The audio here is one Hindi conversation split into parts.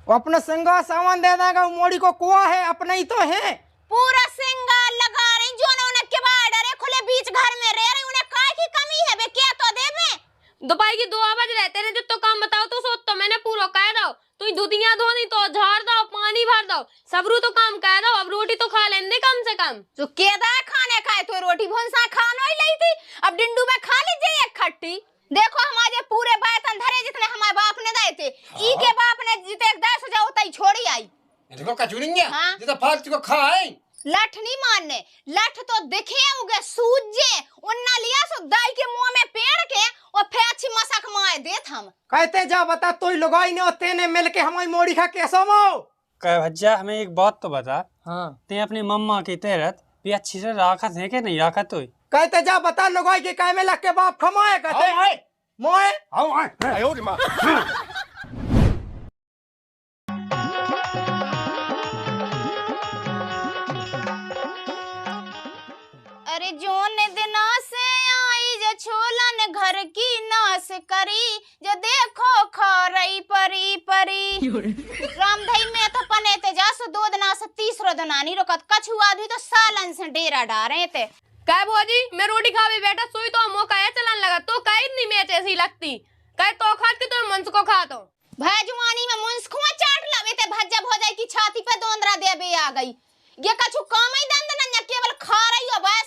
अपना सिंगार सामान दे देगा, मोड़ी को कुआ है अपना ही तो है। पूरा सिंगार लगा रही जो उन्हें किबाड़ डरे खुले बीच घर में रह रही, उन्हें काय की कमी है बे, क्या तो दे में दोपहर की 2 बज रहे तेरे जो तो काम बताओ तो सोच तो मैंने पूरा कह दो, तू धुतियां धोनी तो झाड़ दो, पानी भर दो, सबरू तो काम कह दो, अब रोटी तो खा लेंदे कम से कम। तो केदा खाने खाए तो रोटी भोंसा खानो ही ली थी, अब डिंडू में खा लीजिए एक खट्टी। देखो हमारे पूरे बर्तन धरे जितने हमारे बाप ने दे थे, ई के बाप ने जिते 10 जाओ तई छोड़ी आई। देखो कचुनिंगे हाँ? जितना फालतू को खाए लठ नहीं मारने, लठ तो दिखे उगे सूजे उन्ना लिया सो दाई के मुंह में पेड़ के और फिर अच्छी मसक माए देत हम। कहते जा बता तो लगाई ने होते ने मिल के हमारी मोड़ी खा कैसा मो कह भज्जा हमें एक बात तो बता। हाँ ते अपनी मम्मा की तेरत भी अच्छी से राखत है कि नहीं राखत तो कहते जा बता लगाई के काय में लग के बाप खमाए कहते मोए आयो रे मां। अरे जोन दिना से आई जो छोला ने घर की नास करी, जो देखो खरई परी परी रामधई में तो पने ते जासो 2 दिना से 3रो दिना नहीं रोकत, कछु आदमी तो सालन से डेरा डारे थे। कह भौजी मैं रोटी खावे बैठा सोई तो मौका है चलन लगा तो कह इतनी मैच ऐसी लगती, कह तो खात के तो मंस को खा तो भजवानी में मुंस खुआ चाट लवे ते भज्जा भौजाई की छाती पे दोंदरा देबे आ गई, ये कछु काम ही दंद न केवल खा रही हो बस।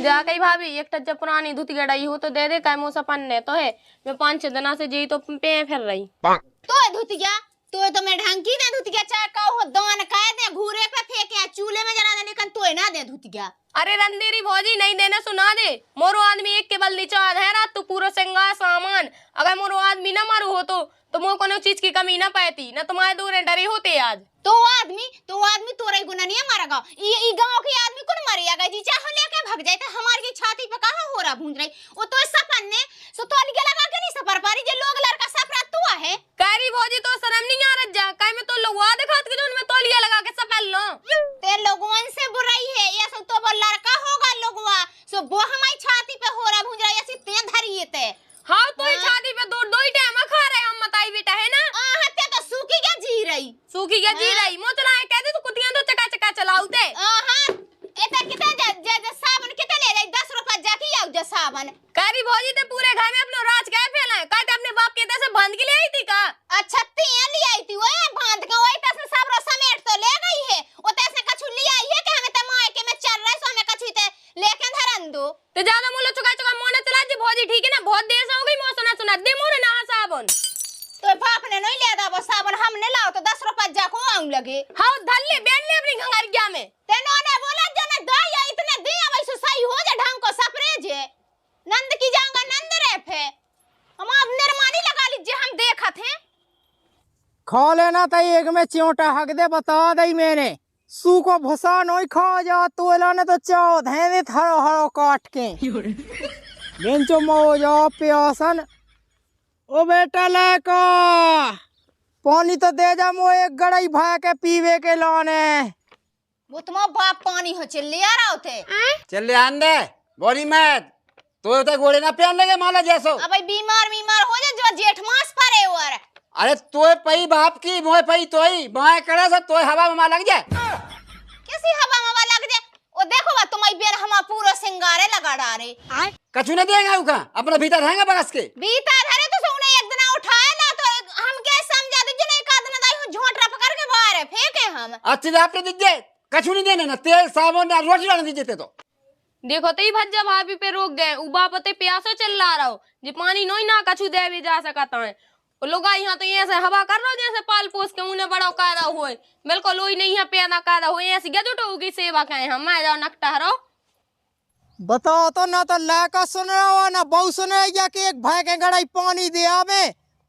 जा कही भाभी एक टज्जा पुरानी धुती गड़ाई हो तो दे दे, कह मोसा पन्ने तो है मैं 5-6 दिना से जी तो पे फिर रही तो धुतिया तो मैं ढंकी दे धुतिया चाहे का हो दान कह दे घूरे पे फेंके चूल्हे में जला दे, लेकिन तोय ना दे धुतिया। अरे रंदेरी भौजी नहीं देना सुना दे, मोरो आदमी एक के बल नीचा है रात तू पूरा सिंगार सामान, अगर मोरो आदमी ना मारू हो तो मो कोनो चीज की कमी ना पाती ना तुम्हारे दूर डरे होते आज। तो आदमी तोरे गुना नहीं मारेगा, ई गांव के आदमी कौन मरियागा जी, चाहे लेके भाग जाए तो हमारी की छाती पे कहां हो रहा भूंज रही वो तो सपन ने सो तो लगा लगा के नहीं सफर पारी जे लोग लड़का सफरा तू है कारी भौजी तो शर्म नहीं आ रहा जा काई में तो लोगवा दिखात के जोन में तौलिया लगा के सपल लो ते लोगवन से बुराई है, ये सब तो वो लड़का होगा लोगवा सो वो हमारी छाती पे हो रहा भूंज रहा ऐसी ते धरिए ते। हां तो ही छाती पे दो ही टाइम खा रहे हम मताई बेटा है ना। हत्या तो सूखी क्या जी रही मोचला है कहते तो कुतियां तो चका चलाउते एता कितना जे साबुन कितना ले जाई 10 रुपया जाकी आउ जे साबुन कारी भौजी ते पूरे घर में अपनो राज क्या फैलाए, कहते अपने बाप के से बांध के ले आई थी का। अच्छा ते ले आई थी ओए बांध के ओए तस सब रो समेट तो ले गई है ओ तस कछु ले आई है कि हमें त माय के में चल रहा सो हमें कछु ते लेके धरन दो तो ज्यादा मोलो चुका मोने चला जी भौजी ठीक है ना, बहुत देर से हो गई मौसना सुना दे मोरे ना साबुन तो बाप ने नहीं ले दा वो साबुन हमने लाओ तो 10 रुपया जाको आऊं लगे। हां धल ले बैठ ले अपनी घंगारिया में तेनो ने बोला जने दया इतने दे वैसे सही हो जा ढंग को सपरे जे नंद की जाऊंगा नंद रे फे हम अब निर्मानी लगा लीजिए हम देखत हैं खा लेना था एक में चियोटा हक दे बता दई मैंने सू को भसा नहीं खा जा तो ने तो चाव धे हरो हरो काट के बेंचो मौजा प्यासन ओ बेटा लेका पानी तो दे जा मो एक गड़ाई भा के पीवे के लाने वो तुम्हारा बाप पानी हो चल लिया रहा थे चल ले आंदे बोरी में तो गोड़े ना पहन लगे माला जैसो। अब बीमार हो जा जो जेठ मास परे और अरे तोय पई बाप की मोय पई तोय बाय करे से तोय हवा में लग जाए कैसी हवा में लग जाए ओ देखो बा तुम्हारी बेर हम पूरा सिंगारे लगा डारे कछु न देगा उका अपना भीतर रहेंगे बगस के बीता धरे तो सोने एक दिन उठाया ना तो हम क्या समझा दे जो एक आदमी दाई झोंटरा पकड़ के बाहर फेंके हम अच्छे से आपने दीजिए कछु नहीं देने ना तेल साबुन ना रोटी डालने दीजिए तो देखो तो ही भज्जा भाभी पे रोक गए उबा पते प्यासो चल रहा हो जे पानी नोई ना कछु दे भी जा सकता है लोग यहाँ तो ऐसे हवा कर रहा जैसे पाल पोस के उन्हें बड़ा कायदा हुए बिल्कुल लोई नहीं है पैदा कायदा हुए ऐसी गजुट होगी सेवा कहे हम मैं जाओ नकटा हरो बताओ तो ना तो लड़का सुन रहा हो ना बहु सुन रहा कि एक भाई के गड़ाई पानी दे आवे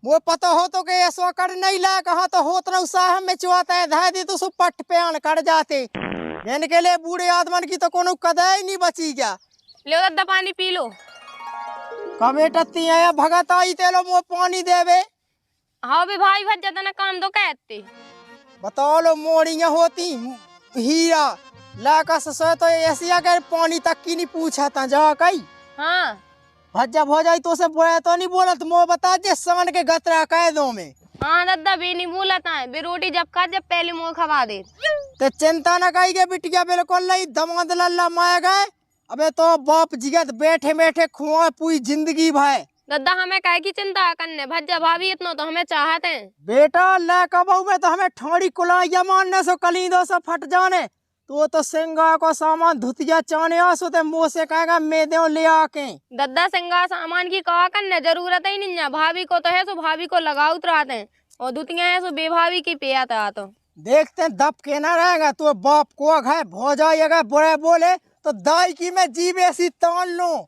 वो पता हो तो के ऐसा कर नहीं ला कहा तो होत ना साहब में चुआता है धा दी तो सु पट पे आन कर जाते इनके लिए बूढ़े आदमन की तो कोनो कदाई नहीं बची गया ले दद्दा पानी पी लो कबे टत्ती आया भगत आई तेलो मो पानी देवे हाँ भी भाई भज्जा तना काम तो कहते बताओ लो मोड़ियां होती हीरा लाका से तो ऐसी अगर पानी तक की नहीं पूछा था जा कई हाँ भज्जा भौजाई तो से बोला तो नहीं बोला तो मो बता दे सान के गतरा कह दो में हाँ दादा बे नहीं बोला था, बे रोटी जब खा जब पहले मुँह खवा दे। ते चिंता न कही के बिटिया बिल्कुल नहीं दमाद लल्ला माए गए। अबे तो बाप जिगत बैठे बैठे खुआ पूरी जिंदगी भाई। दादा हमें काहे की चिंता करने, भज्जा भाभी इतना तो हमें चाहते हैं। बेटा ले कबू में तो हमें ठोड़ी कुलाइया मारने से कलीदों से फट जाने। तो सिंगा को सामान धुतिया चाने आसो ते मुँह से कहेगा मैं दे ले आके। दादा सिंगा सामान की कहा करने जरूरत ही नहीं है, भाभी को तो है सो भाभी को लगाओ उतराते हैं, और धुतिया है सो बेभाभी की पिया था। तो देखते हैं दब के ना रहेगा तो बाप को घाय भो जाएगा बुरे बोले तो दाई की मैं जीव ऐसी तान लूं।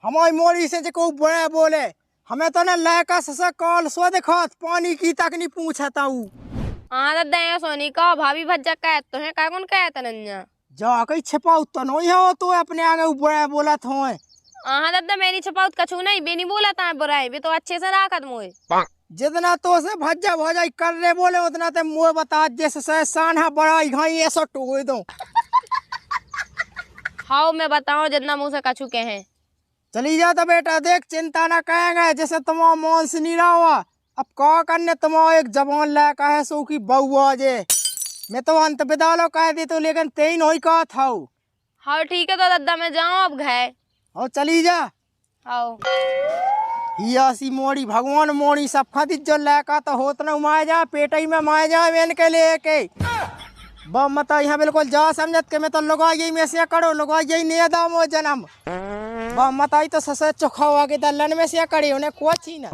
हमारी मोरी से जो बुरे बोले हमें तो ना लैका ससा कॉल सो देखो पानी की तक नहीं पूछता हूँ। हाँ दादा ये सोनी का भाभी भज्जा कहत तो है का कौन कहता नन्या जा कहीं छिपाऊ तो नहीं हो तो अपने आगे बुरे बोला था। हाँ दादा मेरी छपाउत कछू नहीं, बे नहीं बोला था बुराई, बे तो अच्छे से राखत मोए। जितना तो से भज्जा भजाई कर रहे बोले उतना ते मुँह बता जैसे सहसान है बड़ाई घाई ऐसा टोए दो। हाँ मैं बताऊं जितना मुँह से कछू के हैं। चली जा तो बेटा देख चिंता ना कहेंगे जैसे तुम्हारा मन से नहीं रहा हुआ। अब क्या करने तुम्हारा एक जबान लायका है सो की बहू आजे। मैं तो अंत विदालो कह दी तो लेकिन तेई नहीं कहा था। हाँ ठीक है तो दादा मैं जाऊँ अब घर। और चली जा। आओ हियासी मोड़ी भगवान मोड़ी सब खाती जो लायका तो होत न माए जा पेट ही में माए जा वेन के लेके बम मता यहाँ बिल्कुल जा समझत के मैं तो लगा यही में से करो लगा यही नहीं दाम हो जन्म बम मताई तो ससे चोखा हुआ के दलन में से करे उन्हें कुछ ही ना।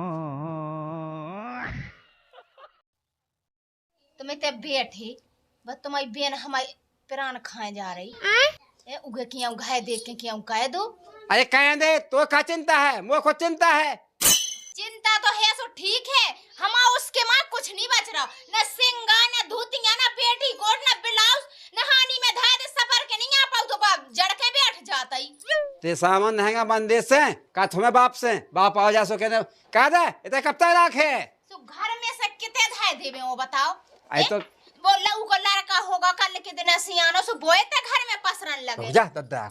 तुम्हें ते बैठी बस तुम्हारी बहन हमारी प्राण खाए जा रही ए उगे किया घाय देख के किया कह दो। अरे कह दे तो क्या चिंता है, मुझे खुद चिंता है। चिंता तो है सो ठीक है, हम उसके माँ कुछ नहीं बच रहा, न सिंगा न धोतिया न पेटी कोट न ब्लाउज न हानी में धाय दे सफर के नहीं आ पाऊ तो बाप जड़ के बैठ जाता ही। ते सामान नहेगा बंदेश से का तुम्हें बाप से बाप आ जा सो कहने कह दे इतने कब तक रखे तो घर में से कितने धाय देवे वो बताओ। आई तो वो लऊ को लड़का होगा कल के दिन सियानो सो बोए ते घर में पसरन लगे। जा दद्दा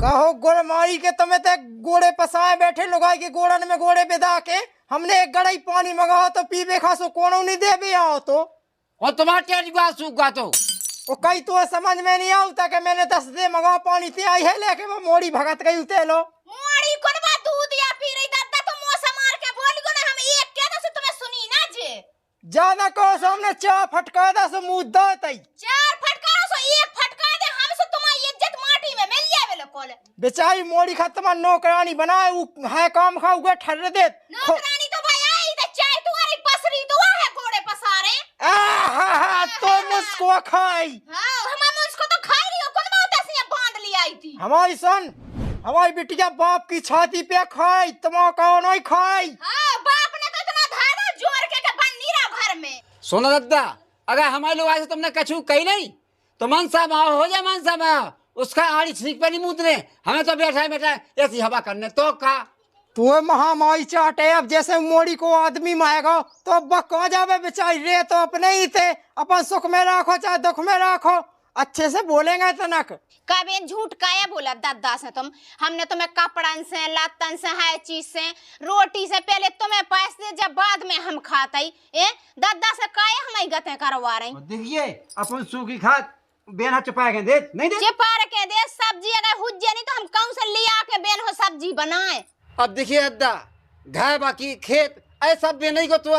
कहो गोड़ मारी के तुम्हें ते गोड़े पसाए बैठे लुगाई के गोड़न में गोड़े बिदा के हमने एक गड़ाई पानी मंगाओ तो पीबे खासो कोनो नहीं दे भी आओ तो और तुम्हारा टेरिया सूख गा तो वो कई तो समझ में नहीं आता कि मैंने 10 दे मंगाओ पानी ते आई है लेके वो मोड़ी भगत गई उते लो मोड़ी कोन बा दूध या पी रही दादा तो मुंह से मार के बोल गो ना हम एक के तो तुम्हें सुनी ना जे ज्यादा कहो सामने चार फटका दा सो मुंह दातई चार फटका सो एक फटका दे हम से तुम्हारी इज्जत माटी में मिल जावे लोकोल। बेचारी मोड़ी खत्म नौकरानी बनाए वो है काम खा उगे ठर दे नौकरानी तो भाई आई ते चाय तुम्हारी पसरी तो है घोड़े पसारे तो मुझको खाई। हां हम मुझको तो खा रही हो कौन बात ऐसे बांध ली आई थी हमारी सन हमारी बिटिया बाप की छाती पे खाई तुम्हारा नहीं खाई। हां बाप ने तो इतना धारा जोर के बन नहीं रहा घर में। सुनो दद्दा अगर हमारे लोग ऐसे तुमने कछु कही नहीं तो मनसा भाव हो जाए मनसा भाव उसका आड़ी छीक पे नहीं मुतरे हमें तो बैठा बैठा ऐसी हवा करने तो का तो महामारी चाटे अब जैसे मोड़ी को आदमी माएगा तो अब कहाँ जावे बेचारी रे तो अपने ही थे अपन सुख में रखो चाहे दुख में रखो अच्छे से बोलेंगे तनक कभी झूठ काया बोला दादा से तुम हमने तुम्हें कपड़न से लत्तन से हर चीज से रोटी से पहले तुम्हें पैसे जब बाद में हम खाता ही ए दादा से काया हमारी गते करवा रही। देखिए अपन सूखी खात बेन हाथ चुपा के दे नहीं दे चिपार के दे सब्जी अगर हुज्जे नहीं तो हम कौन से ले आके बेन हो सब्जी बनाए। अब देखिए अद्दा घर बाकी खेत ऐसा बे नहीं को तो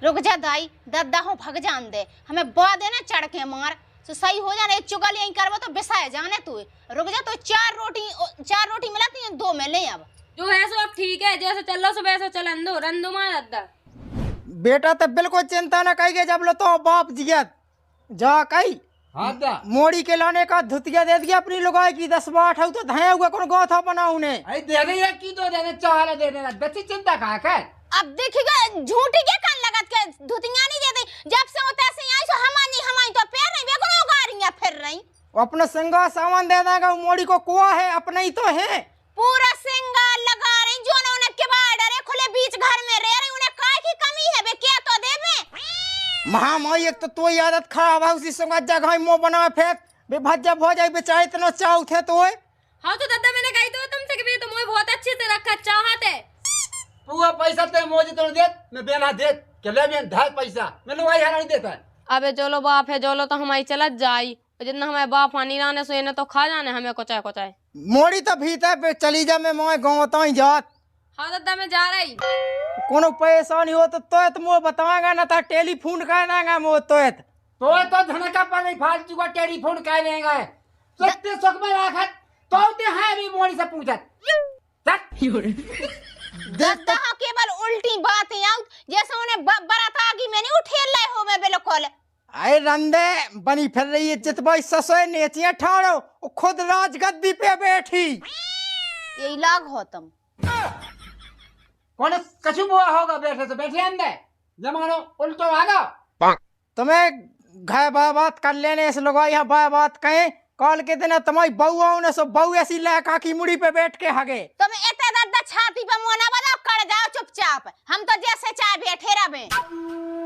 रुक जा दाई दादा हो भग जान दे हमें बाद है ना चढ़ के मार तो सही हो जाने चुगल यहीं करवा तो बिसाए जाने तू रुक जा तो चार रोटी मिलाती है 2 में ले अब जो है सो अब ठीक है जैसे चलो सो वैसे चलन दो रंदो मार दादा बेटा तो बिल्कुल चिंता न कही जब लो तो बाप जियत जा कही मोड़ी के लाने का धुतिया दे दिया अपनी लुगाई की 10-8 तो धाया हुआ कौन गोथा बना उन्हें दे की तो देने चाह देने बच्ची चिंता कहा है। अब देखिएगा झूठी के कान लगत के धुतिया नहीं देते जब से होता से आई सो हमारी तो पैर नहीं बेको गाड़ियां फिर रही अपना सिंगा सामान दे देगा मोड़ी को कुआ है अपने ही तो है पूरा सिंगा लगा रही जो उन्हें किबाड़ डरे खुले बीच घर में रह रही उन्हें काय की कमी है बे क्या तो देवे महामारी एक तो आदत खराब है उसी संग जगह मुंह बना फेंक बे भज्जा भो जाए बेचारे इतना चाव थे तो हाँ तो दादा मैंने कही तो तुमसे कि तुम बहुत अच्छे से रखा चाहते पूरा पैसा ते मोजी तो दे मैं बेना दे चले भी ढाई पैसा मैं लुगाई यहाँ नहीं देता है। अबे जोलो बाप है जोलो तो हमारी चलत जाई, और जितना हमारे बाप पानी लाने सो इन्हें तो खा जाने हमें कोचाए कोचाए। मोड़ी तो भीतर पे चली जा, मैं मोए गाँव तो जात। हाँ दादा मैं जा रही। कोनो परेशानी हो तो मुझे बताएगा ना, तो टेलीफोन कर देंगे मुझे तो धनका पर नहीं फालतू का टेलीफोन कह लेंगे सत्य सुख में राखत तो ते है भी मोड़ी से पूछत दादा हाँ केवल उल्टी बातें आउत, जैसे उन्हें बरात आगी में नहीं उठेल लाए हो मैं बिल्कुल। अरे रंदे बनी फिर रही है जितबाई ससुर नेचियां ठाड़ो, खुद राजगद्दी पे बैठी। यही लाग हो तुम। कौन कछु बुआ होगा बैठे तो बैठे अंदर जमानो उल्टो आगा। तुम्हें घर बात कर लेने से लोग यहाँ बात कहें, कॉल के दिन तुम्हारी बहू आओ ना, सो बहू ऐसी लहका की मुड़ी पे बैठ के हगे। तुम इतना दादा छाती पे मोना वाला कर जाओ चुपचाप, हम तो जैसे चाय बैठे रहे।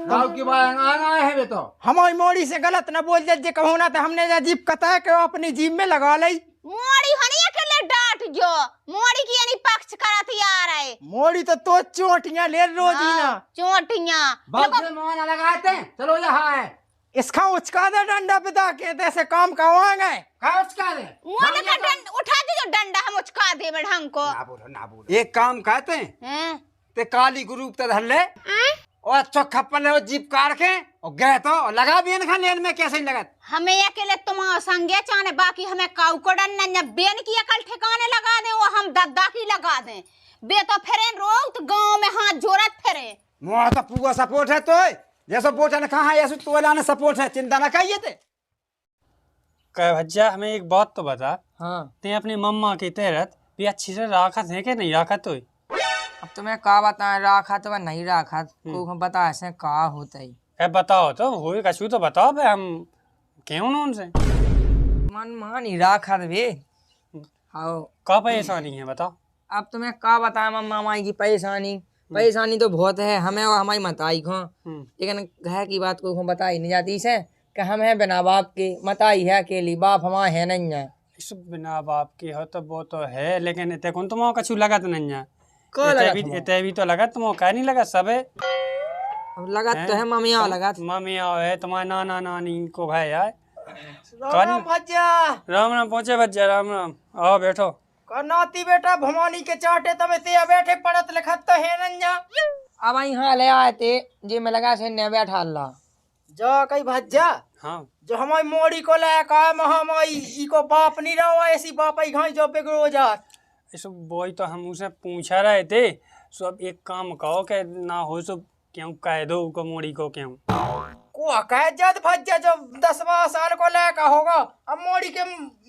गाँव की बात आए है वे तो हमारी मोड़ी से गलत न बोल जे कहूँ ना, तो हमने जीप कता के अपनी जीप में लगा ली। मोड़ी हनी अकेले डांट जो मोड़ी की यानी पक्ष कराती आ रहे। मोड़ी तो चोटियां ले रोजी ना चोटियां बाप से मोहना लगाते चलो यहाँ है इसका उचका दे डंडा पिता के ऐसे काम करवाएंगे। का उसका दे मोने का डंडा उठा के जो डंडा हम उचका दे ढंग को। ना बोलो एक काम कहते हैं ते काली ग्रुप ते धर ले और चोखा पल्ले और जीप कार के और गए तो लगा भी इनका लेन में कैसे लगत। हमें अकेले तुम संगे चाने, बाकी हमें काऊ को डंडा बेन की अकल ठिकाने लगा दे और हम दद्दा की लगा दे। बे तो फिरे रोग तो गांव में हाथ जोड़त फिरे। मोह तो पूरा सपोर्ट है तो जैसा पोचा ने कहा ऐसे तो लाने सपोर्ट है, चिंता ना कहिए थे। कह भज्जा हमें एक बात तो बता। हाँ ते अपनी मम्मा की तेरत भी अच्छी से राखत है कि नहीं राखत तो? अब तुम्हें का बताएं राखत व नहीं राखत को बता ऐसे का होता ही। बताओ तो हो कछु तो बताओ भाई, हम क्यों ना उनसे मन मान राखत वे। आओ का परेशानी है बताओ। अब तुम्हें का बताएं मम्मा माई की परेशानी तो बहुत है हमें और हमारी मताई को, लेकिन घर की बात को बताई नहीं जाती से कि हम हैं बिना बाप के, मताई है अकेली, बाप हमारा है नहीं है। इस बिना बाप के हो तो वो तो है, लेकिन इतने कौन तुम कछु लगत नहीं है। इतने भी तो लगत तुम कह नहीं लगा सब है लगत तो है मम्मिया लगत मम्मिया है तुम्हारे नाना नानी को भाई है। राम भज्जा राम राम पहुँचे भज्जा राम राम आओ बैठो। नाती बेटा भवानी के चाटे तब ते बैठे पढ़त लिखत तो है नंजा। अब यहाँ ले आए थे जी में लगा से ने बैठा अल्लाह जो कई भज्जा हाँ जो हमारी मोड़ी को लेका महामाई ई को बाप नहीं रहो, ऐसी बाप ही घाई जो बिगड़ो जात। इस बोई तो हम उसे पूछा रहे थे, सो अब एक काम कहो कि ना हो सो क्यों कह दो को मोड़ी को क्यों को कह जद भज्जा जो 10-12 साल को लेका होगा, अब मोड़ी के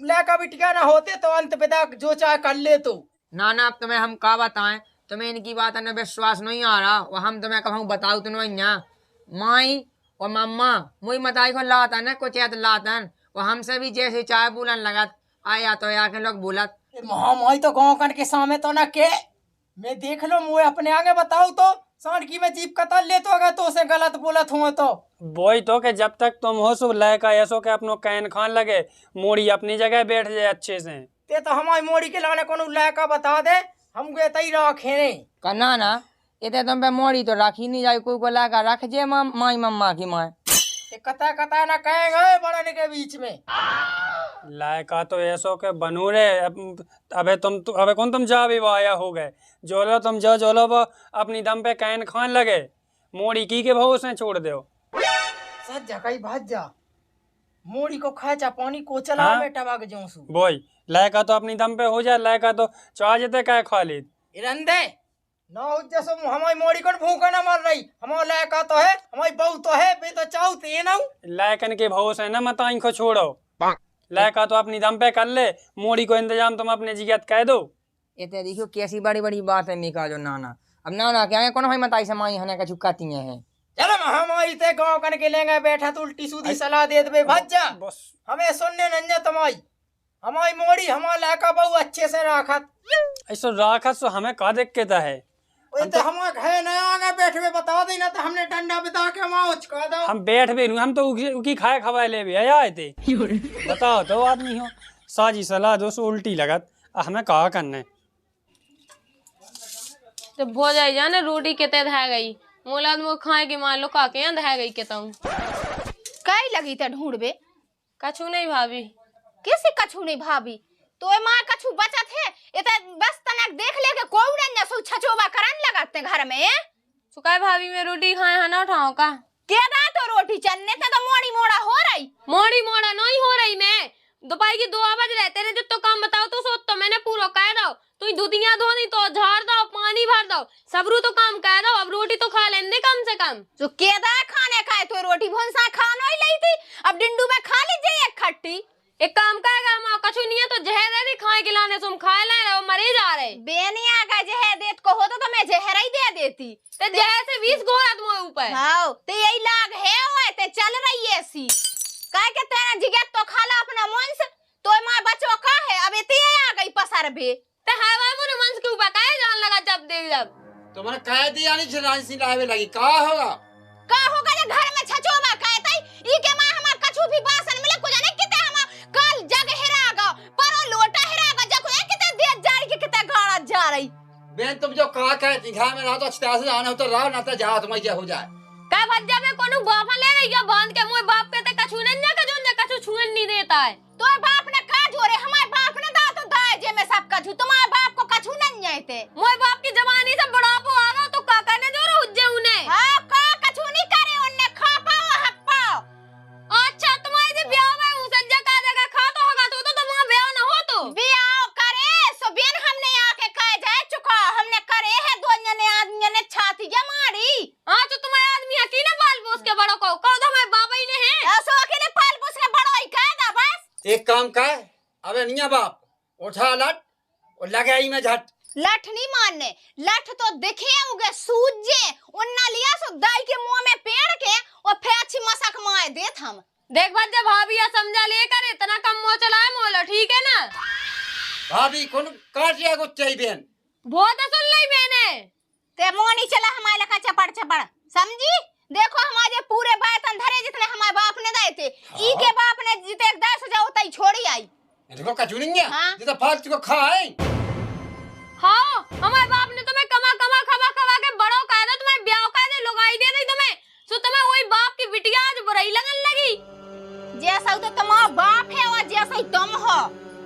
लेका बिटिया ना होते तो अंत पिता जो चाहे कर ले तो। ना अब तुम्हें हम का बताएं, तुम्हें इनकी बात में विश्वास नहीं आ रहा और हम तुम्हें कहूँ बताओ तुम माई और मम्मा मुई मताई को लाता न कुछ लातन और हमसे भी जैसे चाय बोलन लगत आया तो आके लोग बोलत महामाई तो गाँव कन के सामने तो ना के मैं देख लो मुझे अपने आगे बताऊ तो साड़की में जीप कतल ले तो अगर तो उसे गलत बोलत हुआ तो बोई तो के जब तक तुम हो सो लयका ऐसो के अपनो कैन खान लगे मोड़ी अपनी जगह बैठ जाए अच्छे से। ते तो हमारी मोड़ी के लाने को लयका बता दे हम गए तई रखे नहीं करना ना ये तुम पे मोड़ी तो रखी नहीं जाए कोई को लाकर रख जे माई मम्मा की माँ कता ना कहेंगे बड़ने के बीच में लायका तो ऐसो के बनू रे अबे अबे कौन तुम जा भी आया हो गए जोलो तुम जो जोलो वो अपनी दम पे कैन खान लगे मोड़ी की के भाव उसने छोड़ दो सच जगह भाज जा मोड़ी को खाचा पानी को चला हाँ? बेटा बाग जोसू बोई लायका तो अपनी दम पे हो जाए, लायका तो चाह जेते क्या खालिद इरंदे ना हो जैसे हमारी मोड़ी को भूखा ना मर रही, हमारा लायका तो है हमारी बहू तो है बे तो चाहते ना लायकन के भाव से न मताई को छोड़ो, लायका तो अपनी दम पे कर ले, मोड़ी को इंतजाम तुम अपने जिगत कह दो। ये तो देखो कैसी बड़ी बड़ी बात है निका जो नाना अब नाना क्या कौन भाई मताई से माई हने का चुकाती है। चलो हमारी ते गाँव कन के लेंगे बैठा तो उल्टी सीधी सलाह दे दे भज जा बस हमें सुनने नंजा तुम्हारी हमारी मोड़ी हमारा लायका बहु अच्छे से राखत ऐसो राखत सो हमें का दिक्कत है। तो हमारे घर नया आगे बैठ में बता देना तो हमने डंडा बिता के हम उचका दो हम बैठ भी हम तो उकी खाए खवाए ले भी आए थे बताओ तो आदमी हो साजी सलाह दो सो उल्टी लगत हमें कहा करने तो भो जाई जाने रोटी के तेज है गई मोलाद मो खाए की मां लुका के अंध है गई के ताऊ कई लगी ते ढूंढबे कछु नहीं भाभी। किसी कछु नहीं भाभी तो माँ कछु बचत है ये तो बस तनक देख ले के कोई न सो छचोबा करन लगाते घर में सुकाय भाभी में रोटी खाए है ना उठाओ का केदा तो रोटी चलने तो मोड़ी मोड़ा हो रही मोड़ी मोड़ा नहीं हो रही मैं दोपहर की 2 बज रहे तेरे जो तो काम बताओ तो सो तो मैंने पूरा कह दो तू दुनिया धोनी तो झाड़ दो पानी भर दो सबरू तो काम कह दो अब रोटी तो खा लेंदे कम से कम जो केदा खाने का है तो रोटी भोंसा खानो ही ली थी अब डिंडू में खा लीजिए एक खट्टी एक काम करेगा हम कछु नहीं है तो जहर दे दी खाए खिलाने तुम खाए ले रहे हो मरे जा रहे बेनिया का जहर देत को हो तो मैं जहर ही दे देती ते जहर से 20 घोड़ा तुम्हारे ऊपर हां ते यही लाग है ओए ते चल रही है सी काहे के तेरा जिगत तो खाला अपना मन से तो मां बचो का है अब इतनी आ गई पसर बे ते हवा मुन मन के ऊपर काहे जान लगा जब देख जब तुम्हारे कह दिया नहीं छरानी सी लावे लगी का होगा जे घर में छचोबा कहतई ई के मां हमार कछु भी बासन मिले को जाने किते हम कल जग हेरागा परो लोटा हेरागा जको किते दे जारी के किते गाड़ा जा रही बहन तुम जो कहा कहती घर में ना तो अच्छे से आना हो तो रहो ना तो जा तुम्हारी क्या हो जाए का भज्जा में कोनो बाप ले रही है बांध के मोय बाप के ते कछु नहीं का जो कछु छुअन नहीं देता है तो बाप ने का जोरे हमारे बाप ने दा तो दाए जे में सब कछु तुम्हारे बाप को कछु नहीं आते मोय बाप की जवानी से बुढ़ापो आ गया तो काका ने जोर हुज्जे उन्हें हां का कछु नहीं करे उनने खा पाओ हक पाओ अच्छा तुम्हारे से ब्याह में उस जगह जगह खा तो होगा तो तुम्हारा ब्याह ना हो तो ब्याह करे सो बिन हमने आके कह जाए चुका हमने करे है दो जने आदमी ने छाती के मारी हां तो तुम्हारे आदमी अकेले पाल पोस के बड़ो को तो हमारे बाबा ही ने है ऐसो अकेले पाल पोस के बड़ो ही कहेगा बस एक काम कर अबे निया बाप उठा लट और लगे ही में झट लठ नहीं मानने लठ तो दिखे उगे सूजे उन्ना लिया सो दाई के मुंह में पेड़ के और फिर अच्छी मसक माए देत हम देख भज्जा भाभी या समझा लेकर इतना कम मो चलाए मोला ठीक है ना भाभी कौन काटिया को चाहिए बहन बहुत सुन ली मैंने ते मोनी चला हमारे लखा चपड़ चपड़ समझी देखो हमारे पूरे बातन धरे जितने हमारे बाप ने दाए थे ई के बाप ने जिते 10,000 उतना ही छोड़ी आई देखो कचू नहीं है हाँ। जितना फालतू को खाए हाँ हमारे बाप ने तुम्हें कमा के बड़ो कह दो तुम्हें ब्याह का दे लुगाई दे दी तुम्हें सो तुम्हें वही बाप की बिटिया आज बुराई लगन लगी जैसा तो तुम्हारा बाप है और जैसा ही तुम हो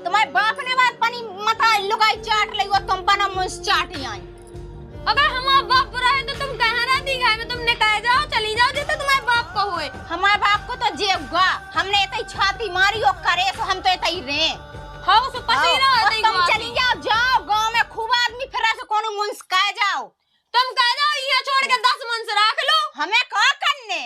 तुम्हारे बाप ने बात पनी मता लुगाई चाट ली वो तुम बना मुंह चाट आई अगर हमारा बाप बुरा है तो तुम कहाँ रहती घर में तुमने कह जाओ चली जाओ जैसे तुम्हारे बाप को हुए हमारे बाप को तो जेबगा हमने इतनी छाती मारी और करे तो हम तो इतनी रे हाँ सो पसी ना और तुम चली जाओ गांव में खूब आदमी फिर से कोनो मुंस कह जाओ तुम कह जाओ यहाँ छोड़ के 10 मन से रख लो हमें का करने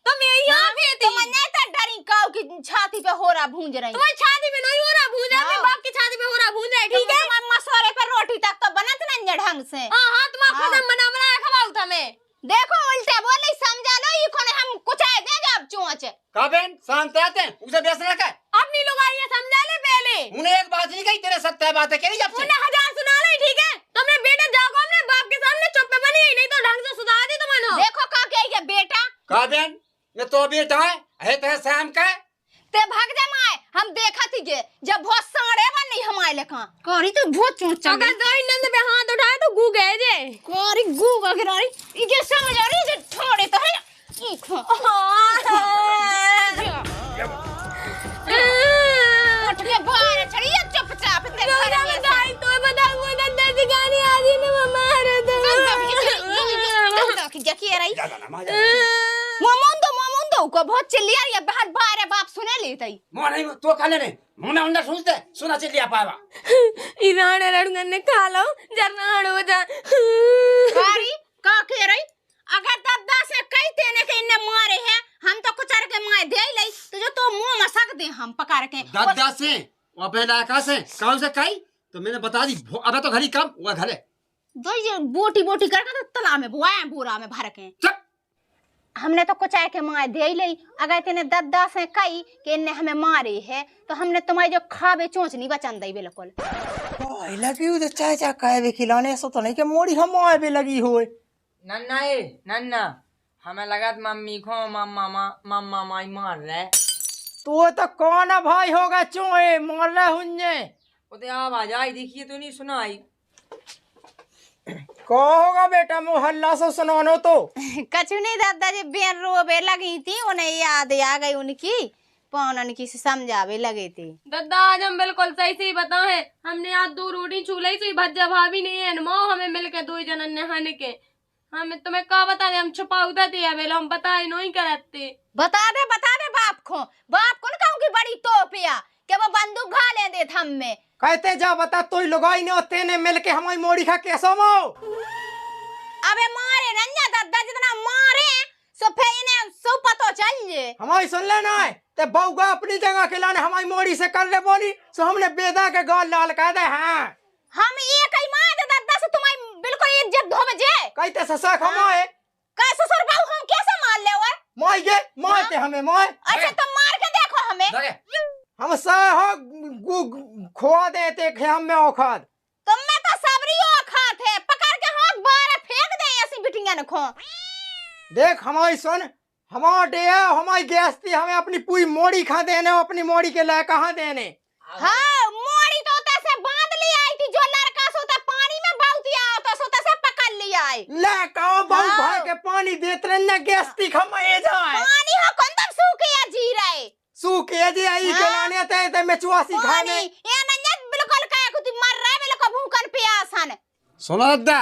तुम यहाँ पे थी तुम नहीं तो डरी काऊ की छाती पे हो रहा भूंज रही तुम्हारी छाती में नहीं हो रहा भूंज रहा अपने बाप की छाती पे हो रहा भूंज रहा ठीक है तुम्हारे मसोरे पे रोटी तक तो बनत नहीं ढंग से हाँ तुम्हारा खुद बना खवाऊ था मैं देखो उल्टे बोले समझा लो ये कोने हम कुछ आए दे जब चोंच का बहन शांत रहते हैं उसे व्यस्त न कर अपनी लुगाई समझा ले पहले उन्हें एक बात नहीं कही तेरे सत्य बात है कह जब से उन्हें 1000 सुना ले ठीक है तुमने बेटा जाओ अपने बाप के सामने चुप बनी नहीं तो ढंग से सुधार दी तुमने देखो का कह गया बेटा का बहन मैं तो बेटा है ते शाम का ते भाग जा माए हम देखा थी के जब बहुत साड़े बन नहीं हमारे लेखा कोरी तो बहुत चोंचा अगर दो नंद पे हाथ उठाए तो गू गए जे कोरी गूगा गिरारी ये समझ आ रही है थोड़े तो है ई खो उठ के बाहर चढ़ी चुपचाप ते घर में दाई तो बता वो गंदा सी गानी आ रही ना मम्मा हरे तो क्या किया रही मोमुंदो को बहुत चिल्लिया रही है बाहर बाहर बाप सुने लेतई मो नहीं तो काले ने मुने अंदर सुनते सुना चिल्लिया पावा इराने रड़गन ने खा लो जरना हड़ो जा कारी का कह रही अगर दादा से कई तेने के इन्ने मारे हैं हम तो कुचर के माए दे लई तो जो तो मुंह में सक दे हम पकार के दादा से वो पहला का से कौन से कई तो मैंने बता दी अबे तो घरी कम वो घरे दो ये बोटी करके तो तालाब में बुआए बोरा में भर के चुप हमने तो कुछ आए के माए दे लई अगर तेने दादा से कई कि इन्ने हमें मारे है तो हमने तुम्हारे जो खावे चोंच नहीं बचन दई बिल्कुल ओए लगी उधर चाचा काहे भी खिलाने ऐसा तो नहीं कि मोड़ी हम आए भी लगी होए नन्ना हमें लगा मम्मी को मम्मा माई मार रहे तो कौन भाई होगा चोए मार रहे हुन्ने वो तो आवाज आई देखिए तो नहीं सुनाई होगा बेटा मोहल्ला से सुनानो तो। कछु नहीं दादाजी, बेन रोबे लगी थी, उन्हें याद आ गई उनकी, पौनन की से समझावे लगे थे। दादा आज हम बिल्कुल सही से ही बताए, हमने आज 2 रोटी छूलाई से भज्जा भाभी नहीं है माँ हमें मिलके 2 जनन नहाने के। हमें तुम्हें क्या बता दे, हम छुपाऊदा थे अबे हम बताए नहीं करते। बता दे बाप को न कहूँ की बड़ी तोपिया के वो बंदूक घा ले दे थम में। कहते जा बता तू लुगाई ने होते ने मिलके हमारी मोड़ी खा कैसो मो। अबे मारे नन्या दादा जितना मारे सो फेने सो पतो चल जे। हमारी सुन लेना है ते बउगा अपनी जगह के लाने हमारी मोड़ी से कर ले बोली सो हमने बेदा के गाल लाल कह दे। हाँ हम एक ही मार दे दादा से तुम्हारी बिल्कुल इज्जत धो बजे। कहते ससा खमाए का ससुर बाबू हम कैसे मार ले और मोई गे मोते हमें मोए। अच्छा तुम मार के देखो हमें। हम सह खोआ देते खे हम में औखाद। तुम में तो सबरी औखात है, पकड़ के हाथ बाहर फेंक दे ऐसी बिटिंगा न खो। देख हमारी सुन, हमारा डे हमारी गैस थी, हमें अपनी पूरी मोड़ी खा देने, अपनी मोड़ी के लायक कहाँ देने। हाँ मोड़ी तो तैसे बांध ली आई थी, जो लड़का सोता पानी में बाउतिया तो सोता से पकड़ लिया आई। ले कहो बहु भाई के पानी देते रहने गैस थी खमाए जाए। पानी हो कौन तुम सूखिया जी रहे। सूखे जी आई के लाने ते में चुआसी खाने। ये नन्या बिल्कुल काहे कुछ मर रहा है, बिल्कुल भूखन प्यासन। सुनो दादा,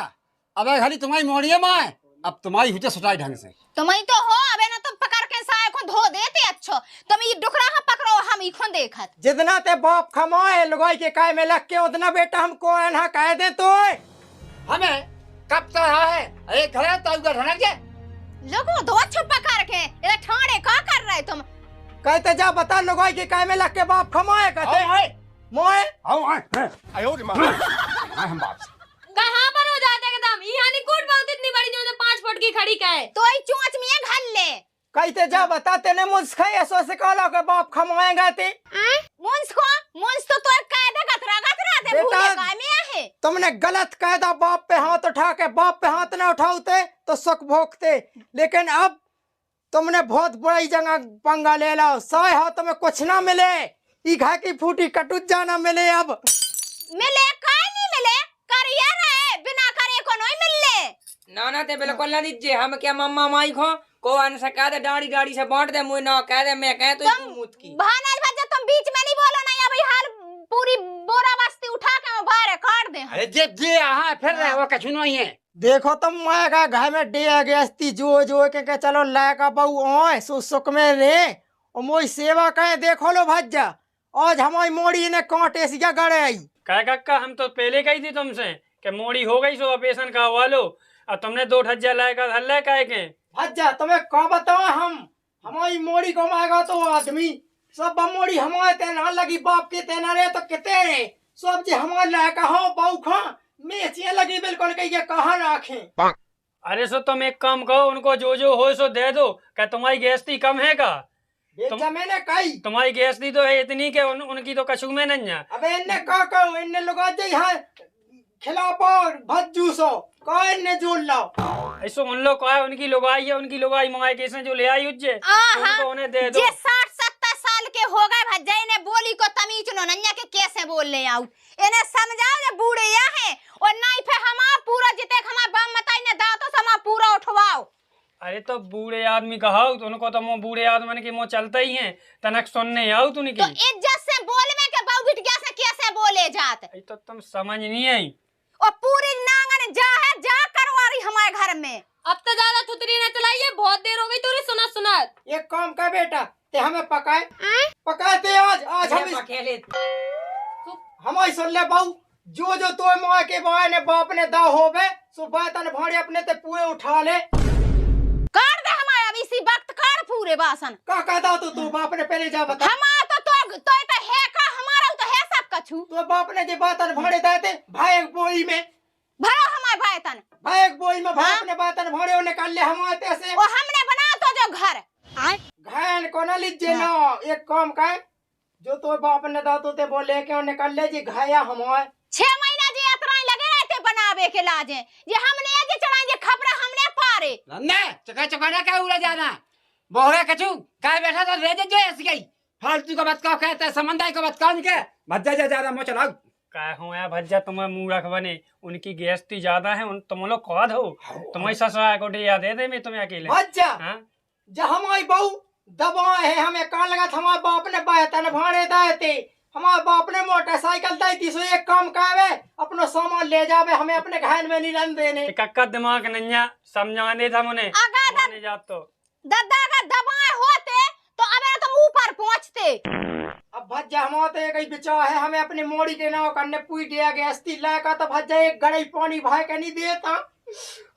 अब खाली तुम्हारी मोड़ी है माँ, अब तुम्हारी हुई सुटाई ढंग से। तुम्हें तो हो अबे ना, तुम पकड़ के साय को धो देते अच्छो, तुम ये डुकरा हम पकड़ो हम ही खो देखत। जितना ते बाप खमाए लुगाई के काय में लग के उतना बेटा हमको ना कह दे तो हमें कब तो रहा है एक घर तो ढनक जे लोगों दो अच्छो पकड़ के ये ठाणे का कर रहे तुम। कहते जा बता लुगाई के काय में लग के बाप खमाए कहते मोए। हम बाप से कहाँ पर हो जाते एकदम यहाँ नहीं कूट बहुत इतनी बड़ी जो 5 फुट की खड़ी का है। तो ये चोंच में घल ले। कहते जा बता तेने मुझसे ऐसो से कहला के बाप खमाएगा ते। मुंस तो कायदा गतरा दे भूले काय में है। तुमने गलत कायदा बाप पे हाथ उठा के बाप पे हाथ न उठाते तो सुख भोगते, लेकिन अब तुमने बहुत बड़ी जगह पंगा ले लो। साय हाथ में कुछ ना मिले, ई घा की फूटी कटुत जाना मिले। अब मिले काय नहीं मिले, करिए रहे बिना करे को नहीं मिलले। ना ते बिल्कुल ना दीजिए, हम क्या मम्मा माई को अन से कह दे दाढ़ी से बांट दे, मुझे ना कह दे मैं कह तो मुत की भानल भज्जा तुम बीच में नहीं बोलो ना, अभी हाल पूरी बोरा बस्ती उठा के बाहर काट दे। अरे जे यहाँ फिर रहे वो कछु नहीं है। देखो तुम मैं का घर में डे गस्ती जो के चलो लायका बहू ओए सुख में रे और मोई सेवा कहे। देखो लो भज्जा आज हमारी मोड़ी ने कांटे सिया गड़े आई। कह कक्का हम तो पहले कही थी तुमसे कि मोड़ी हो गई सो ऑपरेशन का वालो, और तुमने 2 ठज्जा लायका हल्ला कह के। भज्जा तुम्हें कौन बताओ, हम हमारी मोड़ी को मांगा तो आदमी सब मोड़ी हमारे तेना लगी बाप के तेना रे तो कितने रे सब जी हमारे लायका हो बहू खा मेचिया लगी बिल्कुल कही कहाँ रखें। अरे सो तुम एक काम कहो, उनको जो हो सो दे दो। क्या तुम्हारी गैसती कम है का? मैंने कही तुम्हारी गैसती तो है इतनी के उनकी तो कछु में नहीं है। अबे इन्ने का कहो, इन्ने लोग यहाँ खिलाओ भज्जू सो कहो इन्ने जोड़ लाओ। ऐसो उन लोग का है, उनकी लुगाई है, उनकी लुगाई मंगाई कैसे जो ले आई उज्जे उनको उन्हें दे दो। 60-70 साल के हो गए भज्जा, इन्हें बोली को तमीज नो नन्या के कैसे बोल ले आऊ, इन्हें समझाओ जे बूढ़े या है और नहीं पे हमारा पूरा जिते हमारा बाप मताई ने दांतों से हमारा पूरा उठवाओ। अरे तो बूढ़े आदमी कहा तो उनको तो मुँह बूढ़े आदमी के मुँह चलता ही है, तनक सुनने आओ तू तो इज्जत से बोल में के बाऊ बिटिया से कैसे बोले जात। तो तुम समझ नहीं आई। और पूरी नांगन जा करवारी हमारे घर में। अब तो ज्यादा थुतरी न चलाइए, बहुत देर हो गई तुरी सुना। एक काम कर बेटा ते हमें पकाते आज हम हमारी सुन ले बहू, जो तो माँ के बाय ने बाप ने दा होवे सुबह तन भाड़े अपने ते पुए उठा ले काट दे हमारे अब इसी वक्त काट पूरे बासन। का कहता तू बाप ने पहले जा बता। हमारा तो है का हमारा तो है सब कछु। तो बाप ने जे बातन भाड़े देते भाई एक बोई में भरो हमारे भाईतन भाई एक बोई में भाई अपने बातन भाड़े निकाल ले हमारे तैसे और हमने बना तो जो घर घायल को ना लीजिए ना। एक काम कर जो तो बाप ने दातो ते बोले के निकाल ले जी घाया हमारे 6 महीना जे यात्रा लगे रहते बनावे के लाजे जे हमने जे चढ़ाई जे खबर हमने पारे नन्ने चका क्या उड़ा जाना बोहरे कछु काय बैठा तो रह जे ऐसी गई फालतू का बात का कहता है, समझदारी का बात कान के भज्जा जा ज्यादा मो चलाओ क्या हो यार भज्जा तुम्हें मुंह रख बने उनकी गेस्टी ज्यादा है उन तुम लोग कौन हो तुम्हारी ससुराल को दिया दे दे मैं तुम्हें अकेले भज्जा हाँ जब हमारी बहू दबाए है हमें कान लगा था हमारे बाप ने बायतन भाड़े दाए थे हमारे बाप ने मोटरसाइकिल दी थी सो एक काम करे अपनो सामान ले जावे हमें अपने घर में नहीं रहने देने कक्का दिमाग नैया समझाने था मुने माने जात तो दादा अगर दबाए होते तो अबे तुम ऊपर पहुंचते। अब भज्जा हमारा तो एक ही विचार है हमें अपनी मोड़ी के नाव करने पूरी दिया गया अस्ती लाका तो भज्जा एक गड़ई पानी भाई के नहीं देता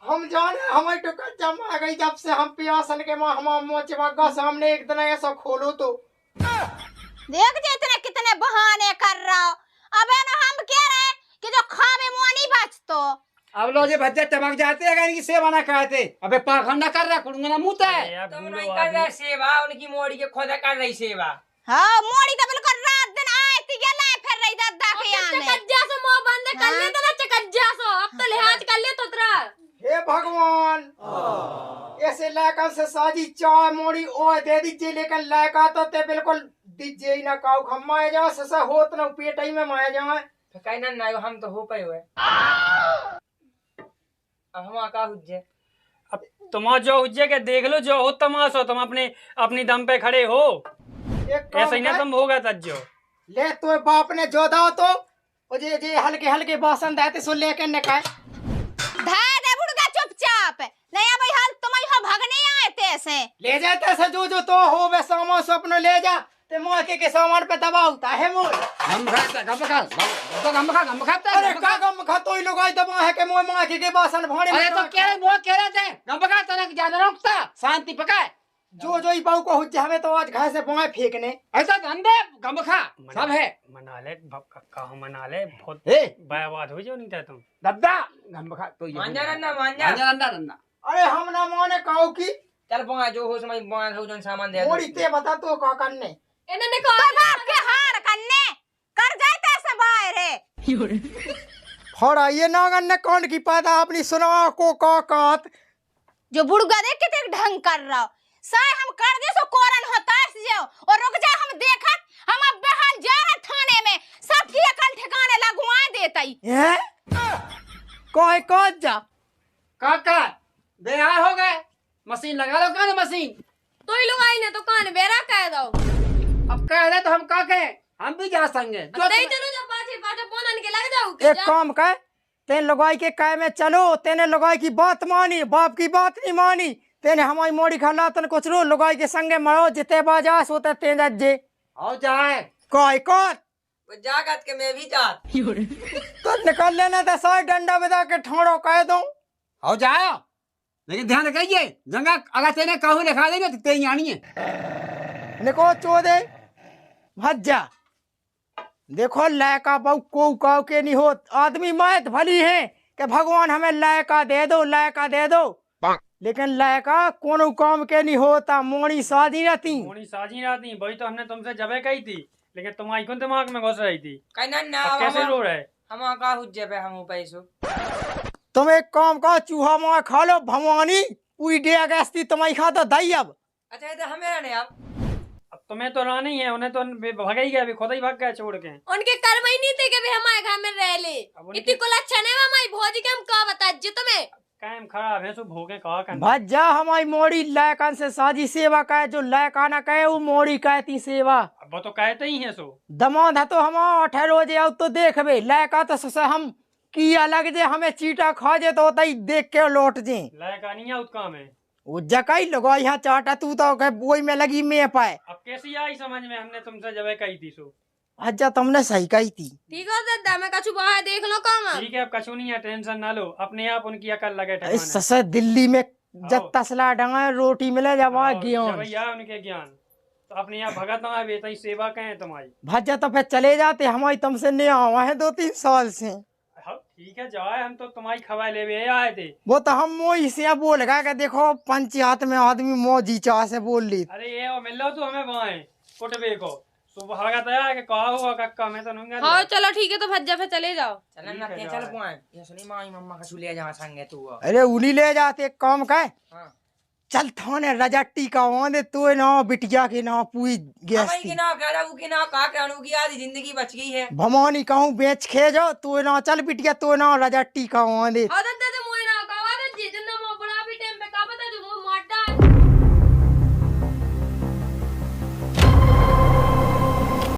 हम जाने हमारी तो जमा गई जब से हम पियासन के माँ हमारा मोचे मग्गा सामने एक दिन ऐसा खोलो तो देख जे इतने कितने बहाने कर रहा हो। अबे ना हम कह रहे कि जो खावे मुंह नहीं बचतो। अब लोग ये भज्जा चमक जाते हैं अगर इनकी सेवा ना कहते अबे पाखंड ना कर रहा कुड़ूंगा ना मुँह है यार तुम बूढ़ो नहीं कर रहे आदमी सेवा उनकी मोड़ी के खुद कर रही सेवा। हाँ मोड़ी तो बिल्कुल रात दिन आए थी गला फिर रही दादा के यहाँ में। चकज्जा से मुंह बंद कर ले तो ना चकज्जा सो अब तो लिहाज कर ले तो तेरा हे भगवान ऐसे लायका से साजी चाय मोड़ी ओए दे दीजिए लेकिन लायका तो ते बिल्कुल दीजिए ही ना काऊ खम्माए जाओ ससा होत ना पेट ही में माए जाए तो कहीं ना ना हम तो हो पे हुए अब हम का हुज्जे अब तुम जो हुज्जे के देख लो जो हो तमाशो तुम अपने अपनी दम पे खड़े हो एक काम ऐसा ही ना कर, तुम होगा तज्जो ले तो बाप ने जो दाओ तो वो जे हल्के हल्के बासन देते सो लेके निकाय धाय दे बुड़का चुपचाप नहीं भाई हाल तुम यहाँ भागने आए थे ऐसे ले जाते से जो तो हो वे सामान सो अपनो ले जा ते मौके के सामान पे दबावता है मोर हम खाता गम खाता अरे का गम खा तो ही लोग आई दबा है के मोय मौके के बासन भाड़े अरे तो कह रहे वो कह रहे थे गम खाता ना ज्यादा रोकता शांति पकाए जो ही बाऊ को हुज्जा हमें तो आज घर से बाएं फेंकने ऐसा धंधे गम खा सब है मना ले कक्का हो मना ले बहुत ए बर्बाद हो जाओ नहीं था तुम दद्दा गम खा तो ये मांझा रन्ना मांझा रंदा रंदा अरे हम ना माने काऊ की चल पहुंचा जो हो समय पहुंचा हो जन सामान दे दो। मोड़ी ते बता तो का करने इन्होंने तो बाप के हार करने कर जाते ऐसे बाहर फड़ा ये नागन ने कौन की पैदा अपनी सुना को कात जो बुड़गा देख के तेरे ढंग कर रहा हो साय हम कर दे सो कोरन होता है जाओ और रुक जा हम देखत हम अब बेहाल जा रहे थाने में सब की अकल ठिकाने लगवा देता ही हैं कोई कोत जा काका बेहाल हो गए मशीन लगा लो कौन मशीन तो ही लोग आई ने तो कान बेरा कह दो अब कह रहे तो हम का कहें हम भी जा संगे जो नहीं चलो जब पाछे पाछे पोनन के लग जाओ एक काम कर तेन लगाई के काय में चलो तेने लगाई की बात मानी बाप की बात नहीं मानी तेने हमारी मोड़ी खला तन कुछ रो लगाई के संगे मरो जिते बाजा सोते तेज जे आओ जाए कोई कोत वो जागत के मैं भी जात तो निकल लेना था सारे डंडा बजा के ठोड़ो कह दो आओ जाओ लेकिन ध्यान रखिए जंगा अगर तेने कहूँ लिखा देंगे तो तेरी आनी है निको चोदे भज्जा देखो लायका बहु को काव के नहीं होत आदमी मायत भली है कि भगवान हमें लायका दे दो लेकिन लायका कोनो काम के नहीं होता मोड़ी शादी रहती मोनी साजी रात नहीं वही तो हमने तुमसे जबे कही थी लेकिन तुम्हारी कौन दिमाग में घुस रही थी कहीं ना ना अब कैसे रो रहे हम का हुज्जे पे हम पैसो तुम एक काम का चूहा मार खा लो भवानी पूरी डे अगस्ती तुम्हारी खा तो दई अब अच्छा ये तो हमें रहने अब अब तुम्हें तो रानी है उन्हें तो भगा ही गया अभी खुद ही भाग गया छोड़ के उनके कर्म ही नहीं थे कि भी हमारे घर में रह ले अब उनके- इतनी को अच्छा नहीं हमारी भौजी के हम का बता जी तुम्हें कायम खराब है सो भोगे कहा कर भज्जा हमारी मोड़ी लायकान से साजी सेवा कहे जो लायका ना कहे वो मोड़ी कहती सेवा अब वो तो कहते ही है सो दमाद है तो हम 8 रोजे आओ तो देखबे लायका तो ससे हम की अलग जे हमें चीटा खा जे तो तई देख के लौट जे लायक नहीं है काम है वो जकई लगो यहाँ चाटा तू तो कहे बोई में लगी में पाए अब कैसी आई समझ में हमने तुमसे जबे कही थी सो भज्जा तुमने सही कही थी ठीक है दादा मैं कछु बाहर देख लो काम ठीक है अब कछु नहीं है टेंशन ना लो अपने आप उनकी अकल लगे इस ठिकाने ससे दिल्ली में जब आओ। तसला डंगा रोटी मिले जब वहाँ आओ, ज्ञान जब भैया उनके ज्ञान तो अपने यहाँ भगत ना बेटा सेवा कहें तुम्हारी भज्जा तो फिर चले जाते हमारी तुमसे नहीं आवा है 2-3 साल से हाँ, ठीक है जाए हम तो तुम्हारी खबर ले भी आए थे वो तो हम मोही से बोल गए कि देखो पंचायत में आदमी मौजी चाह से बोल ली अरे ये वो मिल लो तू हमें वहाँ कुटबे को सुबह भागा तया कि कहा हुआ कक्का मैं तो नहीं हाँ चलो ठीक है तो भज्जा फिर चले जाओ चल ना ठीक है, चल जाओ। पहुंच ये सुनी माई मम्मा का सुलिया जहां संगे तू अरे उन्हीं ले जाते एक काम कहे हां चल थाने रजट्टी का वादे तो ना बिटिया के ना पूरी गैस भाई थी कि ना कह रहा कि ना का कहूँ की आधी जिंदगी बच गई है। भवानी कहूँ बेच खे जाओ तो ना चल बिटिया तो ना रजट्टी का वादे आदत दे